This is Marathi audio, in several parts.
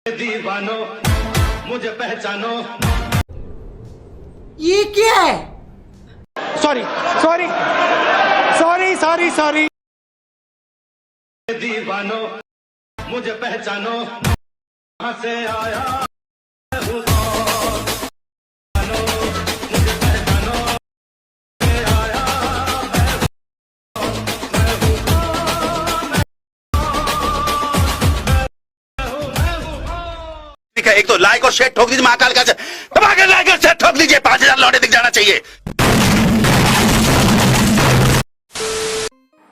दीवानो मुझे पहचानो। ये क्या है? Sorry sorry sorry sorry sorry. दीवानो मुझे पहचानो, कहाँ से आया हूँ। मुझे पहचानो, आया ठीक है, एक तो लाइक और शेयर ठोक दीजिए, महाकाल का दबा के लाइक और शेयर ठोक दीजिए, 5000 लौटे दिख जाना चाहिए।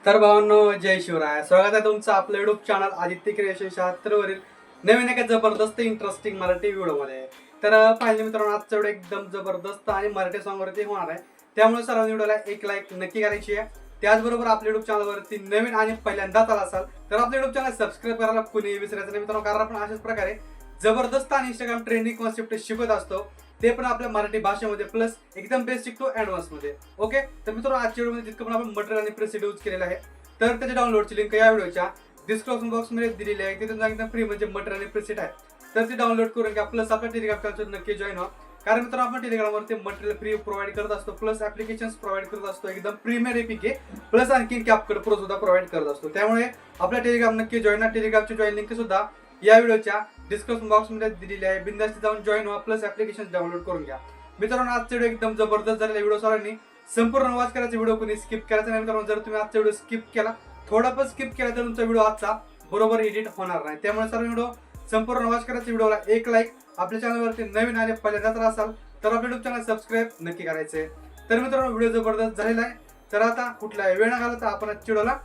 तर भावांनो, जय शिवराय. स्वागत आहे तुमचं आपलं युट्यूब चॅनल आदित्य क्रिएशन 76 वरील नवीन एका जबरदस्त इंटरेस्टिंग मराठी व्हिडिओमध्ये. तर पाहिजे मित्रांनो, आजचा व्हिडिओ एकदम जबरदस्त आणि मराठी सॉन्गवरती होणार आहे. त्यामुळे सर्वांनी व्हिडिओला एक लाईक नक्की करायची आहे. त्याचबरोबर आपल्या युट्यूब चॅनलवरती नवीन आणि पहिल्यांदाच आला असाल तर आपल्या युट्यूब चॅनल सबस्क्राईब करायला कुणी विसरायचं नाही मित्रांनो, कारण आपण अशाच प्रकारे जबरदस्त आणि इंस्टाग्राम ट्रेंडिंग कॉन्सेप्ट शिकवत असतो, ते पण आपल्या मराठी भाषेमध्ये प्लस एकदम बेसिक टू ऍडव्हान्स मध्ये. ओके, तर मित्रांनो, आजच्या व्हिडिओमध्ये जितकं पण आपण मटेरियल आणि प्रेसेट यूज केलेलं आहे, तर त्याच्या डाउनलोडची लिंक या व्हिडिओच्या डिस्क्रिप्शन बॉक्समध्ये दिलेली आहे. तिथून एकदम फ्री म्हणजे मटेरियल आणि प्रेसेट आहे, तर ते डाउनलोड करून घ्या. प्लस आपल्या टेलिग्राम चॅनलवर नक्की जॉईन व्हा, कारण मित्रांनो आपण टेलिग्रामवरती मटेरियल फ्री प्रोव्हाइड करत असतो, प्लस ऍप्लिकेशन्स प्रोव्हाइड करत असतो एकदम प्रीमियर एपीके, प्लस आणखी कॅपकट प्रो सुद्धा प्रोव्हाइड करत असतो. त्यामुळे आपल्या टेलिग्राम नक्की जॉईन. टेलिग्रामची जॉईन लिंक सुद्धा या व्हिडिओच्या डिस्क्रिप्शन बॉक्समध्ये दिलेली आहे. बिंदास्ती जाऊन जॉईन व्हा, प्लस ऍप्लिकेशन डाउनलोड करून घ्या. मित्रांनो, आजचा व्हिडिओ एकदम जबरदस्त झालेला व्हिडिओ सर्वांनी संपूर्ण वॉच करायचा, व्हिडिओ कोणी स्किप करायचा नाही मित्रांनो. जर तुम्ही आजचा व्हिडिओ स्किप केला, थोडा पण स्किप केला, तर तुमचा व्हिडिओ आजचा बरोबर एडिट होणार नाही. त्यामुळे सर्व व्हिडिओ संपूर्ण वॉच करायचा, व्हिडिओला एक लाईक, आपल्या चॅनलवरती नवीन आणि पहिल्यांदा तर असाल तर आपल्या युट्यूब चॅनल सबस्क्राईब नक्की करायचे. तर मित्रांनो, व्हिडिओ जबरदस्त झालेला आहे, तर आता कुठलाही वेळ न घालता आपण आजच्या व्हिडिओला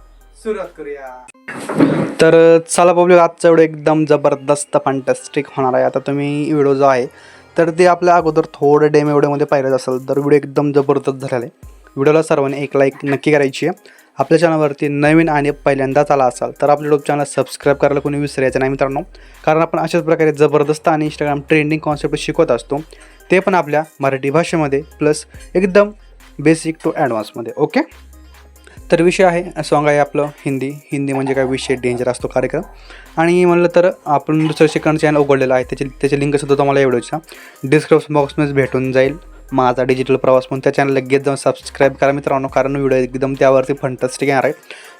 सुरुवात करूया. तर चला बघूया, आजचा व्हिडिओ एकदम जबरदस्त फॅन्टॅस्टिक होणार आहे. आता तुम्ही व्हिडिओ जो आहे तर ते आपल्या अगोदर थोडं डेमो व्हिडिओमध्ये पाहिलं असेल तर व्हिडिओ एकदम जबरदस्त झालेला आहे. व्हिडिओला सर्वांनी एक लाईक नक्की करायची आहे. आपल्या चॅनलवरती नवीन आणि पहिल्यांदाच आला असाल तर आपल्या युट्यूब चॅनल सबस्क्राईब करायला कोणी विसरायचं नाही मित्रांनो, कारण आपण अशाच प्रकारे जबरदस्त आणि इंस्टाग्राम ट्रेंडिंग कॉन्सेप्ट शिकवत असतो, ते पण आपल्या मराठी भाषेमध्ये प्लस एकदम बेसिक टू ॲडव्हान्समध्ये. ओके, तर विषय आहे सॉन्ग आहे आपलं हिंदी म्हणजे काय विषय डेंजर असतो कार्यक्रम. आणि म्हणलं तर आपण दुसरं सेकंड चॅनल उघडलेलं आहे, त्याची लिंकसुद्धा तुम्हाला या व्हिडिओच्या डिस्क्रिप्शन बॉक्समध्ये भेटून जाईल. माझा डिजिटल प्रवास म्हणून त्या चॅनल लगेच जाऊन सबस्क्राईब करा मित्रांनो, कारण व्हिडिओ एकदम त्यावरती फंटास्टिक येणार आहे.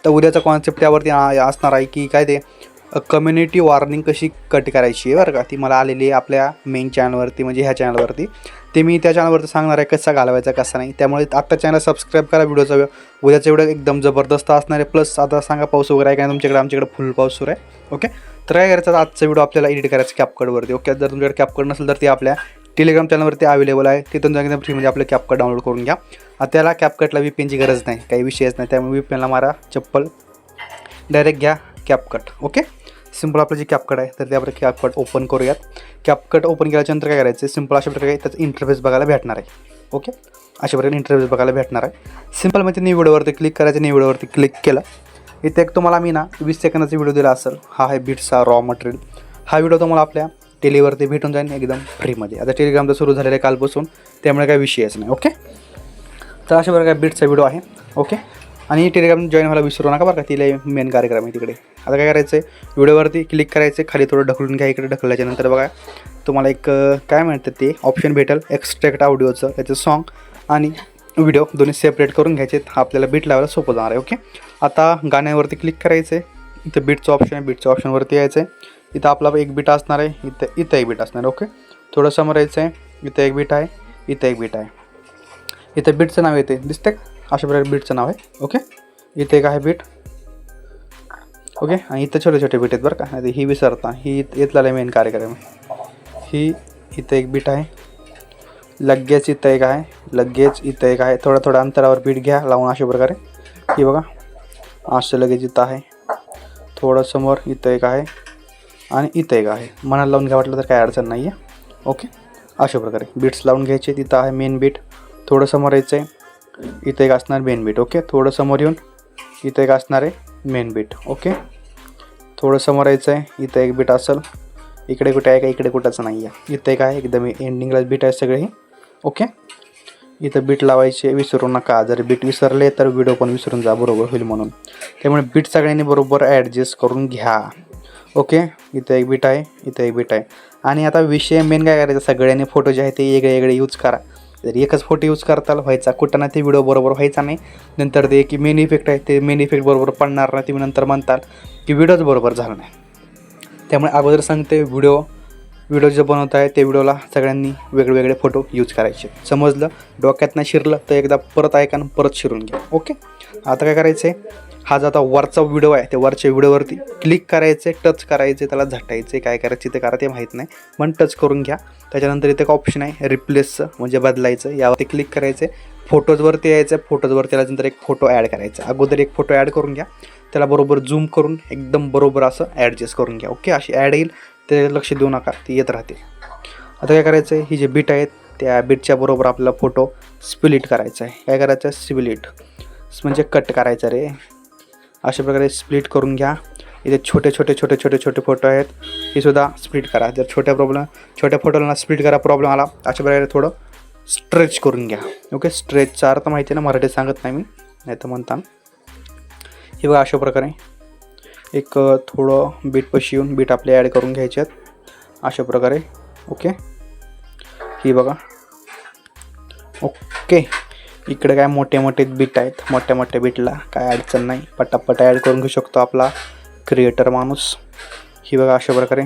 तर उद्याचा कॉन्सेप्ट त्यावरती असणार आहे की काय ते कम्युनिटी वॉर्निंग कशी कट करायची आहे बरं का. ती मला आलेली आहे आपल्या मेन चॅनलवरती, म्हणजे ह्या चॅनलवरती. ते मी त्या चॅनलवरती सांगणार आहे कसा घालवायचा कसा नाही. त्यामुळे आत्ता चॅनल सबस्क्राईब करा. उद्याचा व्हिडिओ एकदम जबरदस्त असणार आहे. प्लस आता सांगा पाऊस वगैरे आहे काय तुमच्याकडे, आमच्याकडे फुल पाऊस सुरू आहे. ओके, तर काय करायचं, आजचा व्हिडिओ आपल्याला एडिट करायचं कॅपकटवरती. ओके, जर तुमच्याकडे कॅपकट नसेल तर ते आपल्या टेलिग्राम चॅनलवरती अवेलेबल आहे, तिथून जाऊन एकदम फ्रीमध्ये आपलं कॅपकट डाउनलोड करून घ्या. त्याला कॅपकटला VPNची गरज नाही, काही विषयच नाही. त्यामुळे VPNला मारा चप्पल, डायरेक्ट घ्या कॅपकट. ओके, सिंपल आपलं जे कॅपकट आहे तर ते आपण कॅपकट ओपन करूयात. कॅपकट ओपन केल्याच्यानंतर काय करायचं, सिंपल अशा प्रकारे त्याचं इंटरफेस बघायला भेटणार आहे. ओके, अशा प्रकारे इंटरफेस बघायला भेटणार आहे. सिंपल म्हणजे न्यू व्हिडिओवरती क्लिक करायचं. न्यू व्हिडिओवरती क्लिक केलं, इथे एक तुम्हाला मी 20 सेकंदाचा व्हिडिओ दिला असेल. हा आहे बीट्सचा रॉ मटेरियल. हा व्हिडिओ तुम्हाला आपल्या टेलीवरती भेटून जाईल एकदम फ्रीमध्ये. आता टेलिग्रामचं सुरू झालेलं आहे कालपासून, त्यामुळे काही विषयच नाही. ओके, तर अशा प्रकारे बीट्सचा व्हिडिओ आहे. ओके, आणि टेलिग्राम जॉईन व्हायला विसरू नका बरं का, तिला मेन कार्यक्रम आहे तिकडे. आता काय करायचं आहे, व्हिडिओवरती क्लिक करायचं, खाली थोडं ढकलून घ्या. इकडे ढकलल्याच्यानंतर बघा तुम्हाला एक काय म्हणतात ते ऑप्शन भेटेल, एक्स्ट्रॅक्ट ऑडिओचं. त्याचं सॉन्ग आणि व्हिडिओ दोन्ही सेपरेट करून घ्यायचे. आपल्याला बीट लावायला सोपं जाणार आहे. ओके, आता गाण्यावरती क्लिक करायचं आहे. इथं बीटचं ऑप्शन आहे, बीटच्या ऑप्शनवरती यायचं आहे. इथं आपला एक बीट असणार आहे, इथं एक बीट असणार आहे. ओके, थोडं समोर यायचं आहे. इथं एक बीट आहे, इथं एक बीट आहे. इथं बीटचं नाव येते, दिसते अशा प्रकारे बीटचं नाव आहे. ओके, इथे एक आहे बीट. ओके, आणि इथं छोटे छोटे बीट आहेत बरं का, ही विसरता, ही इथला मेन कार्यक्रम आहे. ही इथं एक बीट आहे, लगेच इथं एक आहे, लगेच इथं एक आहे. थोडं थोडं अंतरावर बीट घ्या लावून अशा प्रकारे. ही बघा असं लगेच इथं आहे, थोडं समोर इथं एक आहे आणि इथं एक आहे. मनाला लावून घ्या वाटलं तर काय अडचण नाही आहे. ओके, अशा प्रकारे बीट्स लावून घ्यायचे. तिथं आहे मेन बीट, थोडं समोर यायचं आहे, इथं एक असणार मेन बीट. ओके, थोडं समोर येऊन इथं एक असणार आहे मेन बीट. ओके, थोडं समोर यायचं आहे, इथं एक बीट असेल. इकडे कुठे आहे का, इकडे कुठंच नाही आहे. इथं एक आहे, एकदम एंडिंगला बीट आहे सगळे. ओके, इथं बीट लावायचे विसरू नका. जर बीट विसरले तर व्हिडिओ पण विसरून जा, बरोबर होईल म्हणून. त्यामुळे बीट सगळ्यांनी बरोबर ॲडजस्ट करून घ्या. ओके, इथं एक बीट आहे, इथं एक बीट आहे. आणि आता विषय मेन काय करायचा, सगळ्यांनी फोटो जे आहे ते वेगळे वेगळे यूज करा. जर एकच फोटो यूज करताल व्हायचा कुठं ना ते व्हिडिओ बरोबर व्हायचा नाही. नंतर ते की मेन इफेक्ट आहे ते मेन इफेक्ट बरोबर पडणार नाही, तुम्ही नंतर म्हणताल की व्हिडिओच बरोबर झाला नाही. त्यामुळे अगोदर सांगते, व्हिडिओ जे बनवत आहे ते व्हिडिओला सगळ्यांनी वेगवेगळे फोटो यूज करायचे. समजलं? डोक्यात नाही शिरलं तर एकदा परत ऐका आणि परत शिरून घ्या. ओके, आता काय करायचं आहे, हा जो आता वरचा व्हिडिओ आहे त्या वरच्या व्हिडिओवरती क्लिक करायचे, टच करायचे, त्याला झटायचे, काय करायचे ते करा, ते माहीत नाही पण टच करून घ्या. त्याच्यानंतर इथे एक ऑप्शन आहे रिप्लेसचं, म्हणजे बदलायचं, यावरती क्लिक करायचे. फोटोजवरती यायचं, फोटोजवरती त्याच्यानंतर एक फोटो ॲड करायचा. अगोदर एक फोटो ॲड करून घ्या, त्याला बरोबर झूम करून एकदम बरोबर असं ॲडजस्ट करून घ्या. ओके, अशी ॲड येईल, ते लक्ष देऊ नका, ती येत राहते. आता काय करायचं आहे, ही जे बीट आहेत त्या बीटच्या बरोबर आपल्याला फोटो स्प्लिट करायचा आहे. काय करायचं आहे, स्प्लिट म्हणजे कट करायचं रे. अशा प्रकारे स्प्लिट करून घ्या. इथे छोटे छोटे फोटो आहेत, हे सुद्धा स्प्लिट करा. जर छोट्या फोटोला स्प्लिट करा प्रॉब्लेम आला, अशा प्रकारे थोडं स्ट्रेच करून घ्या. ओके, स्ट्रेचचा अर्थ माहिती आहे ना, मराठीत सांगत नाही मी, नाही तर म्हणता. हे बघा अशा प्रकारे एक थोडं बीटपाशी येऊन बीट आपले ॲड करून घ्यायचे आहेत अशा प्रकारे. ओके, ही बघा. ओके, इकडे काय मोठे बीट आहेत, मोठ्या बीटला काय अडचण नाही, पटापट ॲड करून घेऊ शकतो आपला क्रिएटर माणूस. ही बघा अशा प्रकारे.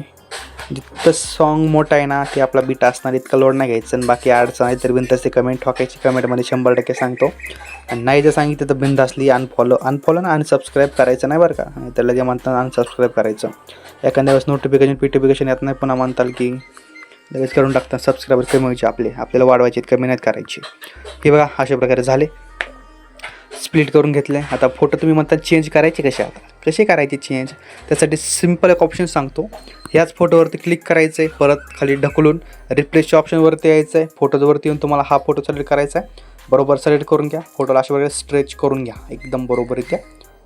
जितकं सॉन्ग मोठं आहे ना ते आपला बीट असणार, इतकं लोड नाही घ्यायचं. आणि बाकी अडचण आहे तर बिनधास्त कमेंट ठोकायची, कमेंटमध्ये 100% सांगतो. आणि नाही जर सांगितलं तर बिनधास्तली अनफॉलो ना अनसबस्क्राईब करायचं नाही बरं का. तर लगे म्हणतात अनसबस्क्राईब करायचं. एखाद्या वेळेस नोटिफिकेशन येत नाही, पुन्हा म्हणताल की लगेच करून टाकतात. सबस्क्रायबर कमी व्हायचे, आपल्याला वाढवायचे, कमी नाहीत करायची. हे बघा अशा प्रकारे झाले, स्प्लिट करून घेतले. आता फोटो तुम्ही म्हणता चेंज करायचे कसे करायचे चेंज, त्यासाठी सिम्पल एक ऑप्शन सांगतो. ह्याच फोटोवरती क्लिक करायचं आहे, परत खाली ढकलून रिप्लेसच्या ऑप्शनवरती यायचं आहे. फोटोजवरती येऊन तुम्हाला हा फोटो सिलेक्ट करायचा आहे, बरोबर सिलेक्ट करून घ्या. फोटोला अशा प्रकारे स्ट्रेच करून घ्या एकदम बरोबरित्या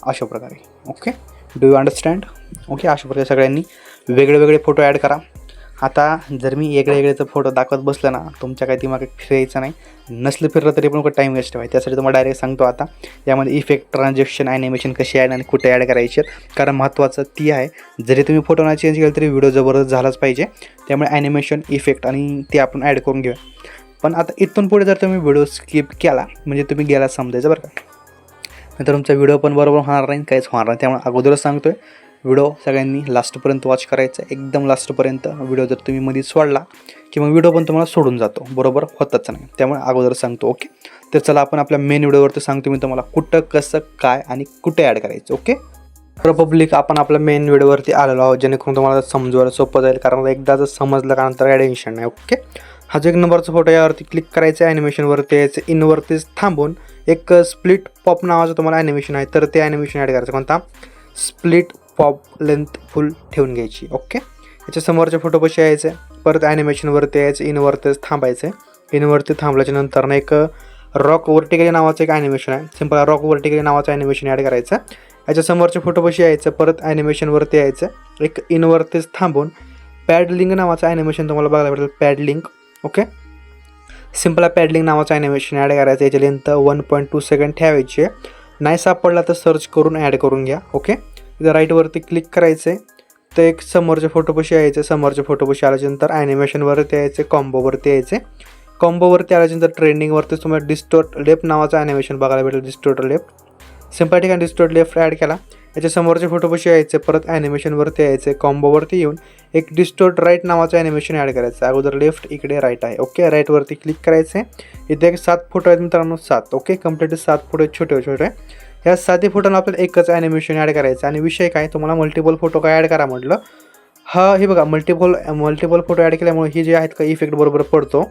अशा प्रकारे. Okay, do you understand? Okay, अशा प्रकारे सगळ्यांनी वेगळे फोटो ॲड करा. आता जर मी वेगळेचं फोटो दाखवत बसलं ना, तुमच्या काही दिमाग फिरायचं नाही. नसलं फिरलं तरी पण टाईम वेस्ट व्हायचं. त्यासाठी तुम्हाला डायरेक्ट सांगतो आता यामध्ये इफेक्ट, ट्रान्झॅक्शन, ॲनिमेशन कशी ॲड आणि कुठे ॲड करायचे, कारण महत्त्वाचं ती आहे. जरी तुम्ही फोटो नाही चेंज केलं तरी व्हिडिओ जबरदस्त झालाच पाहिजे. त्यामुळे ॲनिमेशन, इफेक्ट आणि ते आपण ॲड करून घेऊया. पण आता इथून पुढे जर तुम्ही व्हिडिओ स्किप केला म्हणजे तुम्ही गेला समजायचं बरं का, नंतर तुमचा व्हिडिओ पण बरोबर होणार नाही, काहीच होणार नाही. त्यामुळे अगोदरच सांगतो आहे, व्हिडिओ सगळ्यांनी लास्टपर्यंत वॉच करायचा, एकदम लास्टपर्यंत. व्हिडिओ जर तुम्ही मध्ये सोडला की मग व्हिडिओ पण तुम्हाला सोडून जातो, बरोबर होतच नाही. त्यामुळे अगोदर सांगतो. ओके, तर चला आपण आपल्या मेन व्हिडिओवरती सांगतो मी तुम्हाला कुठं, कसं, काय आणि कुठे ॲड करायचं. ओके, तर पब्लिक आपण आपल्या मेन व्हिडिओवरती आलेलो आहोत, जेणेकरून तुम्हाला समजवायला सोपं जाईल, कारण एकदा जर समजलं का नंतर ॲडिशन नाही. ओके, हा जो 1 नंबरचा फोटो यावरती क्लिक करायचं, ॲनिमेशनवरती यायचं, इनवरतीच थांबून एक स्प्लिट पॉप नावाचं तुम्हाला ॲनिमेशन आहे, तर ते ॲनिमेशन ॲड करायचं. कोणता? स्प्लिट पॉप लेंथ फुल ठेवून घ्यायची. ओके, याच्या समोरच्या फोटोपाशी यायचं, परत ॲनिमेशनवरती यायचं, इनवरतीच थांबायचं. इनवरती थांबल्याच्या नंतर ना एक रॉक वर्टिकली नावाचं एक ॲनिमेशन आहे, सिम्पल रॉक वर्टिकली नावाचं ॲनिमेशन ॲड करायचं. याच्या समोरच्या फोटोपाशी यायचं, परत ॲनिमेशनवरती यायचं, एक इनवरतीच थांबून पॅडलिंग नावाचं ॲनिमेशन तुम्हाला बघायला भेटेल. पॅडलिंग. ओके, सिम्पल पॅडलिंग नावाचं ॲनिमेशन ॲड करायचं. याची लेंथ 1.2 सेकंड ठेवायची आहे. नाही सापडला तर सर्च करून ॲड करून घ्या. ओके, इथं राईटवरती क्लिक करायचं आहे, तर एक समोरच्या फोटोपाशी यायचं. समोरच्या फोटोपाशी आल्याच्यानंतर ॲनिमेशनवरती यायचे, कॉम्बोवरती यायचे. कॉम्बोवरती आल्याच्यानंतर ट्रेंडिंगवरतीच तुम्हाला डिस्टोर्ट लेफ्ट नावाचं ॲनिमेशन बघायला भेटेल. डिस्टोर्ट लेफ्ट, सिम्पल ठिकाणी डिस्टोर्ट लेफ्ट ॲड केला. याच्या समोरच्या फोटोपाशी यायचे, परत ॲनिमेशनवरती यायचे, कॉम्बोवरती येऊन एक डिस्टोर्ट राईट नावाचं ॲनिमेशन ॲड करायचं. अगोदर लेफ्ट, इकडे राईट आहे. ओके, राईटवरती क्लिक करायचं आहे. इथे एक 7 फोटो आहेत मित्रांनो, 7. ओके, कंप्लीट 7 फोटो आहेत, छोटे. ह्या 7 फोटोला आपल्याला एकच ॲनिमेशन ॲड करायचं. आणि विषय काय, तुम्हाला मल्टिपल फोटो काय ॲड करा म्हटलं, हे बघा मल्टिपल फोटो ॲड केल्यामुळे हे जे आहेत का इफेक्ट बरोबर पडतो.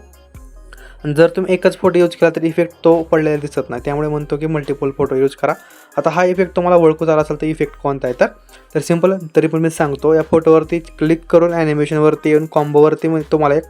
आणि जर तुम्ही एकच फोटो यूज केला तर इफेक्ट तो पडलेला दिसत नाही, त्यामुळे म्हणतो की मल्टिपल फोटो यूज करा. आता हा इफेक्ट तुम्हाला ओळखू झाला असेल तर इफेक्ट कोणता आहे, तर सिम्पल तरी पण मी सांगतो. या फोटोवरती क्लिक करून ॲनिमेशनवरती येऊन कॉम्बोवरती तुम्हाला एक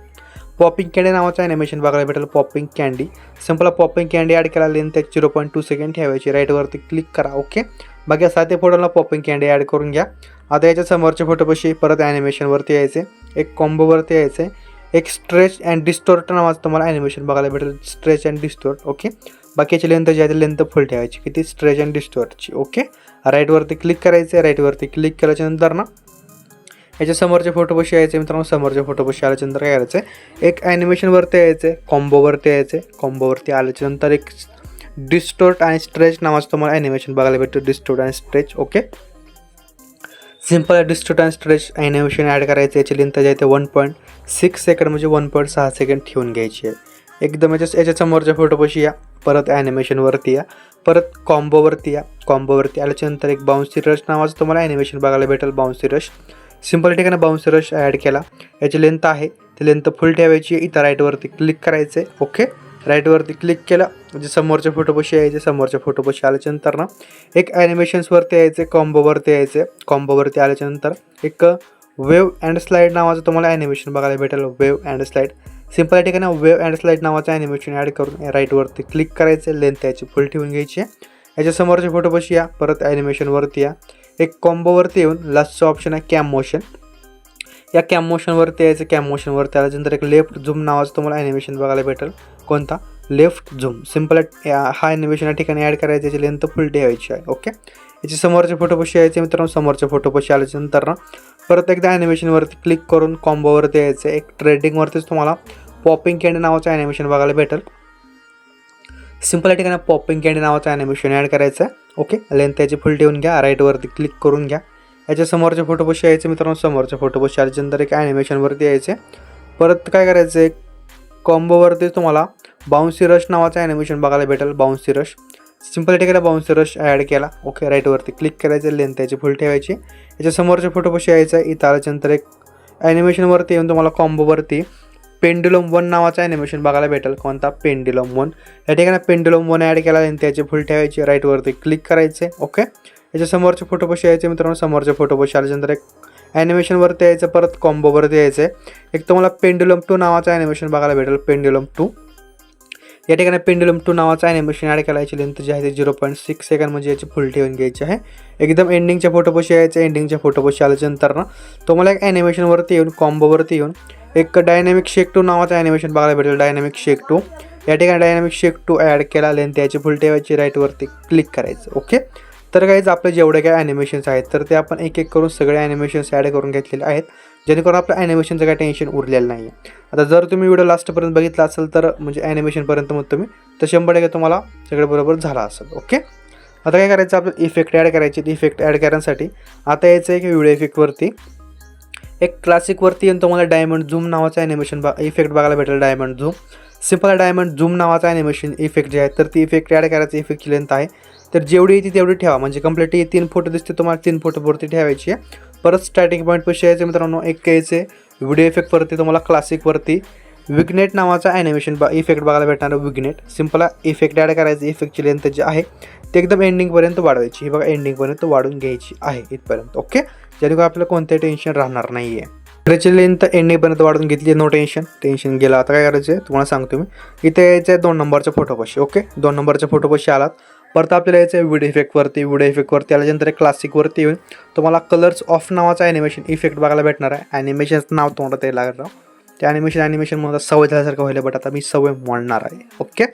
पॉपिंग कँडी नावाचं ॲनिमेशन बघायला भेटेल. Popping candy, simple popping candy add केला, लेंथ 0.2 सेकंड ठेवायची. राईटवरती क्लिक करा. ओके, बाकी 7 फोटोला पॉपिंग कँडी ॲड करून घ्या. आता याच्या समोरच्या फोटोपाशी परत ॲनिमेशनवरती यायचे, एक कॉम्बोवरती यायचे, एक स्ट्रेच अँड डिस्टोर्ट नावाचं तुम्हाला ॲनिमेशन बघायला भेटेल. Stretch and distort. ओके, बाकीची लेंथ जी आहे लेंथ फुल ठेवायची, किती, स्ट्रेच अँड डिस्टोर्टची. ओके, राईटवरती क्लिक करायचं. राईटवरती क्लिक केल्याच्यानंतर ना याच्या समोरच्या फोटोपाशी यायचं मित्रांनो. समोरच्या फोटोपाशी आल्याच्यानंतर काय करायचं आहे, एक ॲनिमेशनवरती यायचं आहे, कॉम्बोवरती यायचं आहे. कॉम्बोवरती आल्याच्यानंतर एक डिस्टोर्ट आणि स्ट्रेच नावाचं तुम्हाला ॲनिमेशन बघायला भेटतं. डिस्टोर्ट आणि स्ट्रेच. ओके, सिम्पल डिस्टोर्ट आणि स्ट्रेच ॲनिमेशन ॲड करायचं. याची लेंथ जे आहे ते 1.6 सेकंड म्हणजे 1.6 सेकंड ठेवून घ्यायची आहे. एकदम याच्या समोरच्या फोटोपाशी या, परत ॲनिमेशनवरती या, परत कॉम्बोवरती या. कॉम्बोवरती आल्याच्यानंतर एक बाउन्सी रश नावाचं तुम्हाला ॲनिमेशन बघायला भेटेल. बाउन्सी रश सिम्पल ठिकाणी बाउन्सी रश ॲड केला. याची लेंथ आहे ती लेंथ फुल ठेवायची. इथं राईटवरती क्लिक करायचं आहे. ओके, राईटवरती क्लिक केलं म्हणजे समोरच्या फोटोपाशी यायचे. समोरच्या फोटोपाशी आल्याच्यानंतर ना एक ॲनिमेशन्सवरती यायचे, कॉम्बोवरती यायचे. कॉम्बोवरती आल्याच्यानंतर एक वेव अँड स्लाईड नावाचं तुम्हाला ॲनिमेशन बघायला भेटेल. वेव अँड स्लाईड सिम्पल या ठिकाणी वेव अँड स्लाईड नावाचं ॲनिमेशन ॲड करून राईटवरती क्लिक करायचं. लेंथ याची फुल ठेवून घ्यायची आहे. याच्या समोरच्या फोटोपाशी या, परत ॲनिमेशनवरती या, एक कॉम्बोवरती येऊन लास्टचं ऑप्शन आहे कॅम मोशन. या कॅम मोशनवरती यायचं. कॅम मोशनवरती आल्यानंतर एक लेफ्ट झूम नावाचं तुम्हाला ॲनिमेशन बघायला भेटेल. कोणता? Left zoom. सिम्पल हा ॲनिमेशन या ठिकाणी ॲड करायचं. याची लेंथ फुल ठेवायची आहे. ओके, याची समोरच्या फोटोपाशी यायचे मित्रांनो. समोरच्या फोटोपाशी आल्याच्यानंतर ना परत एकदा ॲनिमेशनवरती क्लिक करून कॉम्बोवरती यायचं. एक ट्रेडिंगवरतीच तुम्हाला पॉपिंग कॅन्डी नावाचं ॲनिमेशन बघायला भेटेल. सिम्पल या ठिकाणी पॉपिंग कॅन्डी नावाचं ॲनिमेशन ॲड करायचं आहे. ओके, लेंथ याची फुल ठेवून घ्या. राईटवरती क्लिक करून घ्या. याच्या समोरच्या फोटोपाशी यायचं मित्रांनो. समोरच्या फोटोपाशी आल्याच्यानंतर एक ॲनिमेशनवरती यायचे. परत काय करायचं आहे, कॉम्बोवरती तुम्हाला बाउन्सी रश नावाचं ॲनिमेशन बघायला भेटेल. बाउन्सी रश सिम्पल या ठिकाणी बाउन्सी रश ॲड केला. ओके, राईटवरती क्लिक करायचं. लेंथ याची फुल ठेवायची. याच्या समोरच्या फोटोपाशी यायचं आहे. इथं आल्याच्यानंतर एक ॲनिमेशनवरती येऊन तुम्हाला कॉम्बोवरती पेंडुलम 1 नावाचं ॲनिमेशन बघायला भेटेल. कोणता? पेंडुलम 1. या ठिकाणी पेंडुलम 1 ॲड केला. लेंथ याची फुल ठेवायची. राईटवरती क्लिक करायचे. ओके, याच्या समोरच्या फोटोपाशी यायचे मित्रांनो. समोरच्या फोटोपाशी आल्याच्यानंतर एक ॲनिमेशनवरती यायचं. परत कॉम्बोवरती यायचं आहे. एक तुम्हाला पेंडुलम 2 नावाचं ॲनिमेशन बघायला भेटेल. पेंडुलम 2. या ठिकाणी पेंडुलम 2 नावाचं ॲनिमेशन ॲड केला. याची लेंथ जी आहे ते 0.6 सेकंड म्हणजे याची फुल ठेवून घ्यायची आहे. एकदम एंडिंगच्या फोटोपाशी यायचं. एंडिंगच्या फोटोपाशी आल्याच्यानंतर ना तुम्हाला एक ॲनिमेशनवरती येऊन कॉम्बोवरती येऊन एक डायनॅमिक शेक 2 नावाचं ॲनिमेशन बघायला भेटेल. डायनॅमिक शेक 2. या ठिकाणी डायनॅमिक शेक 2 ॲड केला. लेंथ याची फुल ठेवायची. राईटवरती क्लिक करायचं. ओके, तर काहीच आपले जेवढे काही ॲनिमेशन्स आहेत तर ते आपण एक एक करून सगळे ॲनिमेशन्स ॲड करून घेतलेले आहेत, जेणेकरून आपलं ॲनिमेशनचं काही टेन्शन उरलेलं नाही आहे. आता जर तुम्ही व्हिडिओ लास्टपर्यंत बघितला असेल तर म्हणजे ॲनिमेशनपर्यंत मग तुम्ही तर 100% तुम्हाला सगळं बरोबर झालं असेल. ओके, आता काय करायचं, आपलं इफेक्ट ॲड करायचे. इफेक्ट ॲड करण्यासाठी आता यायचं आहे की व्हिडिओ इफेक्टवरती एक क्लासिकवरती येऊन तुम्हाला डायमंड झूम नावाचं ॲनिमेशन इफेक्ट बघायला भेटेल. Diamond zoom. Simple diamond zoom नावाचं ॲनिमेशन इफेक्ट जे आहे तर ती इफेक्ट ॲड करायचं. इफेक्टची लेंथ आहे तर जेवढी येते तेवढी ठेवा. म्हणजे कंप्लीट 3 फोटो दिसते तुम्हाला, 3 फोटोवरती ठेवायची आहे. परत स्टार्टिंग पॉईंटपाशी यायचं मित्रांनो. एक यायचे व्हिडिओ इफेक्टवरती तुम्हाला क्लासिकवरती विग्नेट नावाचा ॲनिमेशन इफेक्ट बघायला भेटणार. विग्नेट सिम्पल इफेक्ट ॲड करायचं. इफेक्टची लेंथ जी आहे ते एकदम एंडिंगपर्यंत वाढवायची. ही बघा एंडिंगपर्यंत वाढून घ्यायची आहे इथपर्यंत. ओके, जेणेकरून आपल्याला कोणतेही टेन्शन राहणार नाही आहे. त्याची लेंथ एंडिंगपर्यंत वाढून घेतली. नो टेन्शन गेला. आता काय करायचं आहे तुम्हाला सांगतो मी. इथे यायचं आहे 2 नंबरच्या फोटोपाशी. ओके, 2 नंबरच्या फोटोपाशी आलात. परत आपल्याला यायचं आहे व्हिडिओ इफेक्टवरती. व्हिडिओ इफेक्टवरती आल्यानंतर क्लासिकवरती येऊन तुम्हाला कलर्स ऑफ नावाचा ॲनिमेशन इफेक्ट बघायला भेटणार आहे. ॲनिमेशनचं नाव तोंडात ते लागत राव. ते ॲनिमेशन मला सवय झाल्यासारखं व्हायला, बट आता मी सवय मोडणार आहे. ओके,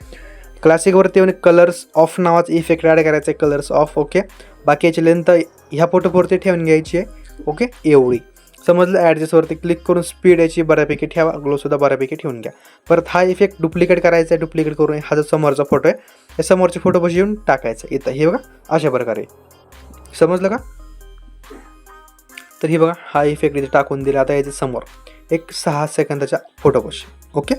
क्लासिकवरती येऊन कलर्स ऑफ नावाचा इफेक्ट ॲड करायचा आहे. Colours of. ओके, बाकी याची लेंथ ह्या फोटोवरती ठेवून घ्यायची आहे. ओके, एवढी समजलं. ॲडजस्टवरती क्लिक करून स्पीड याची बऱ्यापैकी ठेवा. ग्लोसुद्धा बऱ्यापैकी ठेवून घ्या. परत हा इफेक्ट डुप्लिकेट करायचा आहे. डुप्लिकेट करून हा जो समोरचा फोटो आहे या समोरच्या फोटोपाशी येऊन टाकायचा इथं. हे बघा अशा प्रकारे. समजलं का? तर हे बघा हा इफेक्ट इथे टाकून दिला. आता याच्या समोर एक 6 सेकंदाच्या फोटोपाशी. ओके,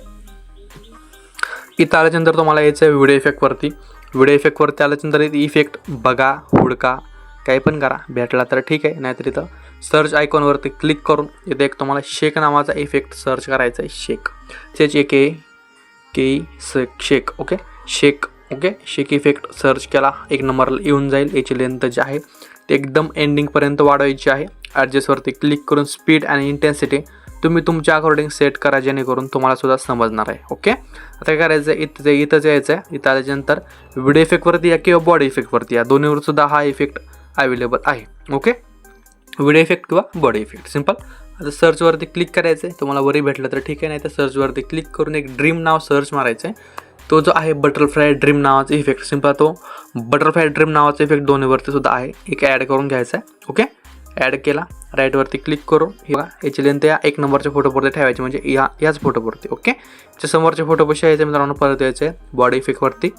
इथं आल्याच्यानंतर तुम्हाला यायचं आहे व्हिडिओ इफेक्टवरती. व्हिडिओ इफेक्टवरती आल्याच्यानंतर इफेक्ट बघा, हुडका, काही पण करा. भेटला तर ठीक आहे, नाहीतर इथं सर्च आयकॉनवरती क्लिक करून इथे एक तुम्हाला शेक नावाचा इफेक्ट सर्च करायचा आहे. शेक त्याची शेक. ओके, शेक. ओके, शेक इफेक्ट सर्च केला. 1 नंबरला येऊन जाईल. याची लेंथ जी आहे ते एकदम एंडिंगपर्यंत वाढवायची आहे. ॲडजस्टवरती क्लिक करून स्पीड आणि इंटेन्सिटी तुम्ही तुमच्या अकॉर्डिंग सेट करा, जेणेकरून तुम्हाला सुद्धा समजणार आहे. ओके, आता काय करायचं आहे, इथंच यायचं आहे. इथं आल्याच्यानंतर व्हिडिओ इफेक्टवरती या किंवा बॉडी इफेक्टवरती या दोन्हीवर सुद्धा हा इफेक्ट अवेलेबल आहे. ओके, व्हिडिओ इफेक्ट किंवा बॉडी इफेक्ट. सिम्पल. आता सर्चवरती क्लिक करायचं आहे. तुम्हाला वरी भेटलं तर ठीक आहे, नाही तर सर्चवरती क्लिक करून एक ड्रीम नाव सर्च मारायचं आहे. तो जो आहे बटरफ्लाय ड्रीम नावाचा इफेक्ट. सिम्पल तो बटरफ्लाय ड्रीम नावाचा इफेक्ट दोन्हीवरती सुद्धा आहे. एक ॲड करून घ्यायचा आहे. ओके, ॲड केला, राईटवरती क्लिक करून हे बघा याची लेंथ या 1 नंबरच्या फोटोवरती ठेवायची, म्हणजे याच फोटोवरती. ओके, याच्या समोरच्या फोटो कशी यायचं मित्रांनो, परत यायचं आहे बॉडी इफेक्टवरती,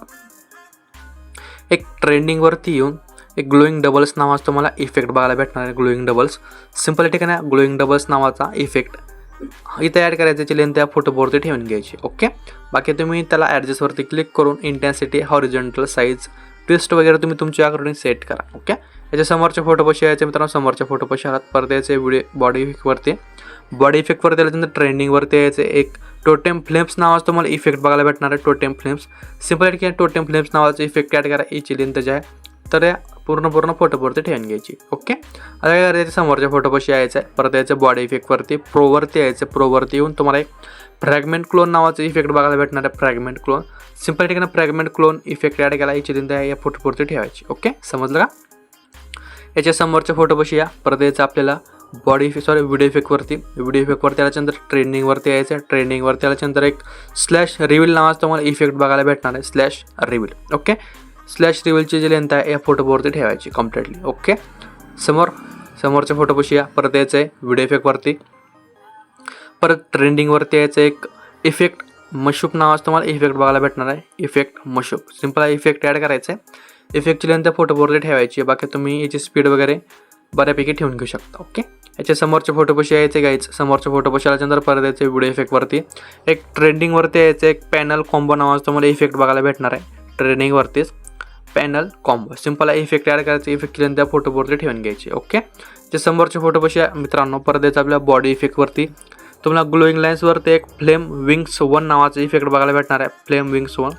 एक ट्रेंडिंगवरती येऊन एक ग्लोईंग डबल्स नावाचा तुम्हाला इफेक्ट बघायला भेटणार आहे. ग्लोईंग डबल्स सिंपल ठिकाणी ग्लोईंग डबल्स नावाचा इफेक्ट इथे ॲड करायचं, त्याची लेंथ त्या फोटोवरती ठेवून घ्यायची. ओके, बाकी तुम्ही त्याला ॲडजस्टवरती क्लिक करून इंटेन्सिटी, हॉरिझॉन्टल, साईज, ट्विस्ट वगैरे तुम्ही तुमच्या अकॉर्डिंग सेट करा. ओके, याच्या समोरच्या फोटो कशी यायचे मित्रांनो, समोरच्या फोटो कशी आहात, परत यायचे बॉडी इफेक्टवरती, बॉडी इफेक्टवरती आल्यानंतर ट्रेंडिंगवरती यायचे एक टोटेम फ्लेम्स नावाचं तुम्हाला इफेक्ट बघायला भेटणार आहे. टोटेम फ्लेम्स सिंपल की टोटेम फ्लेम्स नावाचं इफेक्ट ॲड करा, याची लेंथ जे आहे तर या पूर्ण फोटोवरती ठेवून घ्यायची. ओके, आता काय करायचं, समोरच्या फोटो कशी यायचं आहे, परत यायचं बॉडी इफेक्टवरती, प्रोवरती यायचं, प्रोवरती येऊन तुम्हाला एक फ्रॅगमेंट क्लोन नावाचं इफेक्ट बघायला भेटणार आहे. फ्रॅगमेंट क्लोन सिंपल ठिकाणी फ्रॅगमेंट क्लोन इफेक्ट ॲड केला, याची लेंथ या फोटोवरती ठेवायची. ओके, समजलं का? याच्या समोरच्या फोटो कशी या, परत यायचं आपल्याला व्हिडिओ इफेक्टवरती, व्हिडिओ इफेक्टवरती आल्याच्यानंतर ट्रेंडिंगवरती यायचं, ट्रेंडिंगवरती आल्याच्यानंतर एक स्लॅश रिव्हील नावाचं तुम्हाला इफेक्ट बघायला भेटणार आहे. Slash reveal. ओके, स्लॅश रिव्हीलची जी लेंथ आहे या फोटोवरती ठेवायची कम्प्लिटली. ओके, समोरच्या फोटो कशी या, परत यायचं आहे व्हिडिओ इफेक्टवरती, परत ट्रेंडिंगवरती यायचं एक इफेक्ट मशूप नावाचं तुम्हाला इफेक्ट बघायला भेटणार आहे. इफेक्ट मशूप सिंपल इफेक्ट ॲड करायचं आहे, इफेक्टची लेंथ त्या फोटोवरती ठेवायची. बाकी तुम्ही याची स्पीड वगैरे बऱ्यापैकी ठेवून घेऊ शकता. ओके, याच्या समोरचे फोटो कशी यायचे गाईच, समोरच्या फोटो कशी आल्यानंतर परत यायचे व्हिडिओ इफेक्टवरती, एक ट्रेंडिंगवरती यायचं एक पॅनल कॉम्बो नावाचं तुम्हाला इफेक्ट बघायला भेटणार आहे. ट्रेंडिंगवरतीच panel combo simple effect add करायचं, इफेक्टची लेंथ त्या फोटोवरती ठेवून घ्यायची. ओके, ते समोरचे फोटो कशी मित्रांनो, परत यायचं आपल्या बॉडी इफेक्टवरती तुम्हाला ग्लोईंग लाईन्सवरती एक फ्लेम विंग्स 1 नावाचं इफेक्ट बघायला भेटणार आहे. फ्लेम विंग्स 1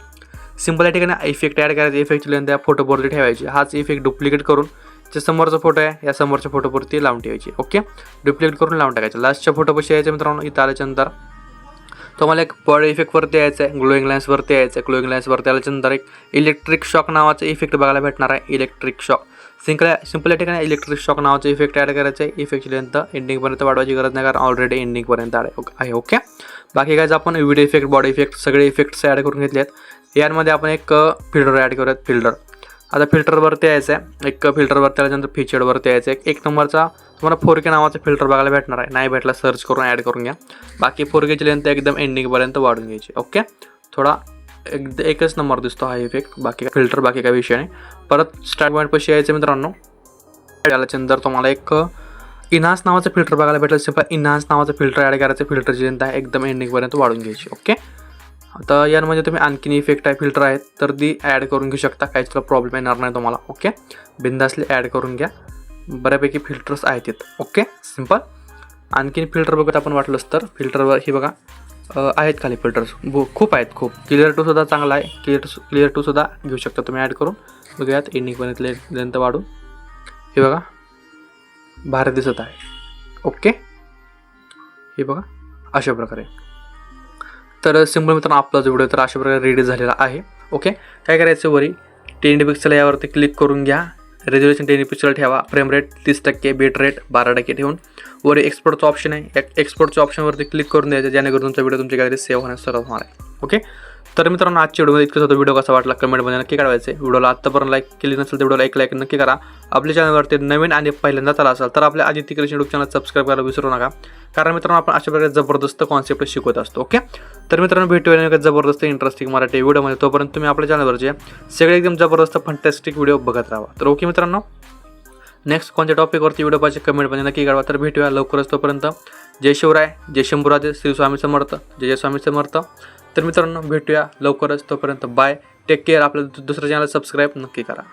सिंपल या ठिकाणी इफेक्ट ॲड करायचं, इफेक्टची लेंथ त्या फोटोवरती ठेवायची. हाच इफेक्ट डुप्लिकेट करून जे समोरचा फोटो आहे या समोरच्या फोटोवरती लावून ठेवायची. ओके, डुप्लिकेट करून लावून टाकायचं. लास्टच्या फोटो कशी यायचं मित्रांनो, इथं आल्याच्यानंतर तुम्हाला एक बॉडी इफेक्टवरती यायचं आहे, ग्लोईंग लाईन्सवरती यायचं आहे. ग्लोईंग लाईन्सवरती आल्याच्यानंतर एक इलेक्ट्रिक शॉक नावाचं इफेक्ट बघायला भेटणार आहे. इलेक्ट्रिक शॉक सिंपल या ठिकाणी इलेक्ट्रिक शॉक नावाचं इफेक्ट ॲड करायचं आहे. इफेक्टची लेंथ एंडिंगपर्यंत वाढवायची गरज नाही, कारण ऑलरेडी एंडिंगपर्यंत आहे. ओके, बाकी काय आपण व्हिडिओ इफेक्ट, बॉडी इफेक्ट सगळे इफेक्ट्स ॲड करून घेतले आहेत. यामध्ये आपण एक फिल्टर ॲड करूयात. फिल्टर आता फिल्टरवरती यायचं आहे, एक फिल्टरवरती आल्यानंतर फीचरवरती यायचं आहे. एक नंबरचा तुम्हाला 4K नावाचा फिल्टर बघायला भेटणार आहे. नाही भेटला सर्च करून ॲड करून घ्या. बाकी 4Kची लेंथ एकदम एंडिंगपर्यंत वाढून घ्यायची. ओके, थोडा एकच नंबर दिसतो हा इफेक्ट, बाकी फिल्टर बाकी काही विषय नाही. परत स्टार्ट पॉईंट पाशी यायचं मित्रांनो, त्याच्यानंतर तुम्हाला एक इन्हान्स नावाचं फिल्टर बघायला भेटेल. सिंपल इन्हान्स नावाचं फिल्टर ॲड करायचं, फिल्टरची लेंथ आहे एकदम एंडिंगपर्यंत वाढून घ्यायची. ओके, आता यामध्ये तुम्ही आणखीन इफेक्ट आहे फिल्टर आहेत तर ती ॲड करून घेऊ शकता, काहीच प्रॉब्लेम येणार नाही तुम्हाला. ओके, बिंदासली ॲड करून घ्या, बऱ्यापैकी फिल्टर्स आहेत तिथं. ओके, सिंपल आणखीन फिल्टर बघत आपण वाटलंच तर फिल्टरवर ही बघा आहेत खाली फिल्टर्स खूप आहेत, खूप. क्लिअर टू सुद्धा चांगला आहे, क्लिअर टू सुद्धा घेऊ शकता तुम्ही ॲड करून. बघूयात एंडिंगपर्यंत लेंथ वाढून हे बघा भारी दिसत आहे. ओके, हे बघा अशा प्रकारे. तर सिंपल मित्रांनो आपला जो व्हिडिओ तर अशा प्रकारे रेडी झालेला आहे. ओके, काय करायचं, वरी 10 पिक्सल यावरती क्लिक करून घ्या, रेझोल्युशन 10 पिक्सल ठेवा, फ्रेम रेट 30%, बीट रेट 12% ठेवून वर एक्सपोर्टचं ऑप्शन आहे, एक्सपोर्टच्या ऑप्शनवरती क्लिक करून द्यायचं, जेणेकरून तुमचा व्हिडिओ तुमच्या गॅलरीत सेव्ह होण्यास सुरुवात होणार आहे. ओके, तर मित्रांनो आजच्या व्हिडिओमध्ये इतकंच होतं. व्हिडिओ कसा वाटला कमेंटमध्ये नक्की कळवायचं आहे. व्हिडिओला आत्तापर्यंत लाईक केली नसेल तर व्हिडिओला एक लाईक नक्की करा. आपल्या चॅनलवरती नवीन आणि पहिल्यांदा आला असाल तर आपल्या Aditya creation YouTube channel subscribe करायला विसरू नका, कारण मित्रांनो आपण अशा प्रकारे जबरदस्त कॉन्सेप्ट शिकवत असतो. ओके, तर मित्रांनो भेटूया जबरदस्त इंटरेस्टिंग मराठी व्हिडिओमध्ये. तोपर्यंत तुम्ही आपल्या चॅनलवरचे सगळे एकदम जबरदस्त फंटॅस्टिक व्हिडिओ बघत राहा. तर ओके मित्रांनो, नेक्स्ट कोणत्या टॉपिकवरती व्हिडिओ पाहिजे कमेंटमध्ये नक्की कळवा. तर भेटूया लवकरच. तोपर्यंत जय शिवराय, जय शंभूराजे, श्री स्वामी समर्थ, जय जय स्वामी समर्थ. तर मित्रांनो भेटूया लवकरच. तोपर्यंत बाय, टेक केअर. आपलं दुसरं चॅनल सबस्क्राईब नक्की करा.